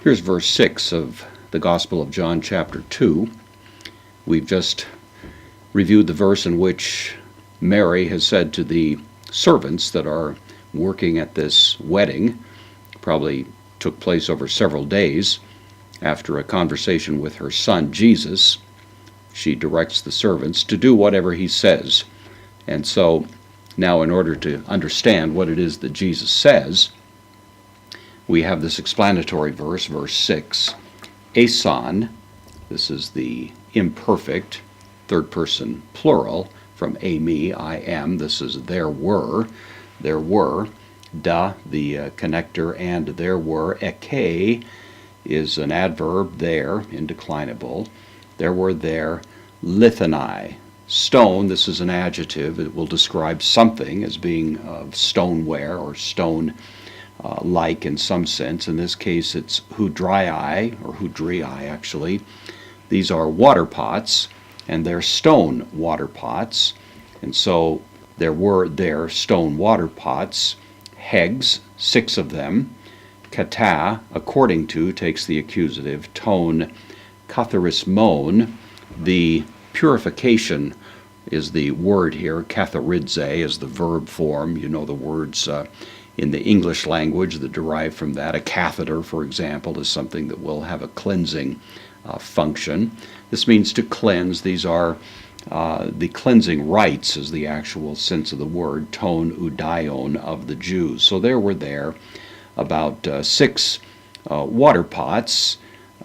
Here's verse 6 of the Gospel of John, chapter 2. We've just reviewed the verse in which Mary has said to the servants that are working at this wedding, probably took place over several days, after a conversation with her son Jesus, she directs the servants to do whatever he says. And so now, in order to understand what it is that Jesus says, we have this explanatory verse, verse 6. Eison, this is the imperfect, third person plural, from eimi, I am, this is there were. Da, the connector, and there were. Eke is an adverb, there, indeclinable. There were there. Lithanai, stone, this is an adjective. It will describe something as being of stoneware or stone like in some sense. In this case, it's hudriai, or hudrii actually. These are water pots, and they're stone water pots. And so there were there stone water pots, hegs, 6 of them. Kata, according to, takes the accusative, tone, katharismon, the purification is the word here. Katharidze is the verb form. You know the words in the English language that derive from that. A catheter, for example, is something that will have a cleansing function. This means to cleanse. These are the cleansing rites is the actual sense of the word, ton udaion of the Jews. So there were there about 6 water pots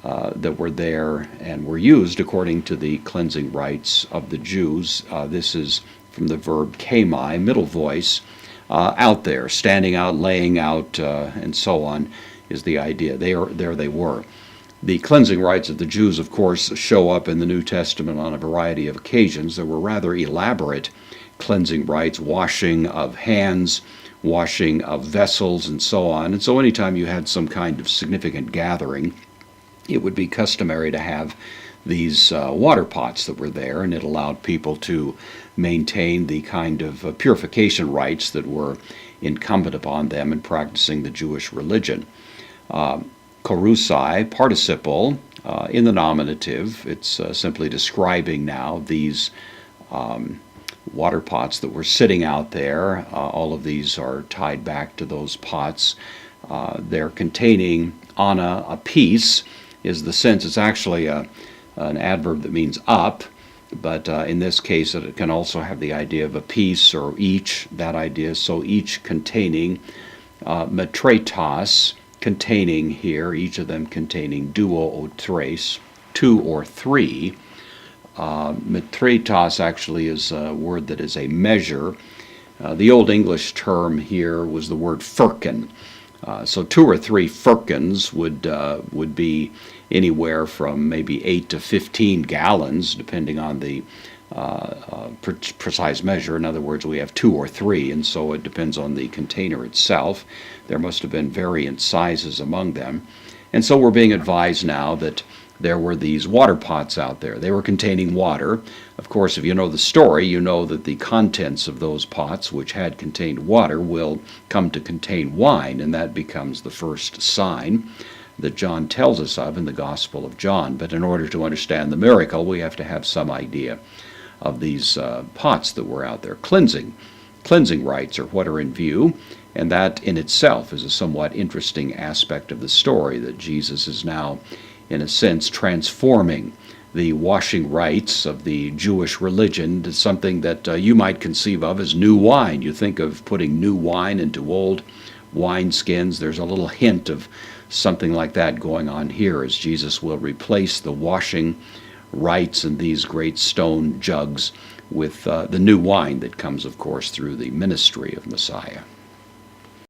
that were there and were used according to the cleansing rites of the Jews. This is from the verb kemai, middle voice, out there, standing out, laying out, and so on is the idea. There they were. The cleansing rites of the Jews, of course, show up in the New Testament on a variety of occasions. There were rather elaborate cleansing rites, washing of hands, washing of vessels, and so on. And so anytime you had some kind of significant gathering, it would be customary to have these water pots that were there, and it allowed people to maintain the kind of purification rites that were incumbent upon them in practicing the Jewish religion. Korusai, participle, in the nominative. It's simply describing now these water pots that were sitting out there. All of these are tied back to those pots. They're containing ana, a piece, is the sense. It's actually an adverb that means up, but in this case it can also have the idea of a piece or each, that idea. So each containing, metretas, containing here, each of them containing duo o tres, 2 or 3. Metretas actually is a word that is a measure. The Old English term here was the word firkin. So 2 or 3 firkins would be anywhere from maybe 8 to 15 gallons, depending on the precise measure. In other words, we have 2 or 3, and so it depends on the container itself. There must have been variant sizes among them. And so we're being advised now that there were these water pots out there. They were containing water. Of course, if you know the story, you know that the contents of those pots, which had contained water, will come to contain wine, and that becomes the first sign that John tells us of in the Gospel of John. But in order to understand the miracle, we have to have some idea of these pots that were out there. Cleansing rites are what are in view, and that in itself is a somewhat interesting aspect of the story, that Jesus is now, in a sense, transforming the washing rites of the Jewish religion to something that you might conceive of as new wine. You think of putting new wine into old wineskins. There's a little hint of something like that going on here, as Jesus will replace the washing rites in these great stone jugs with the new wine that comes, of course, through the ministry of Messiah.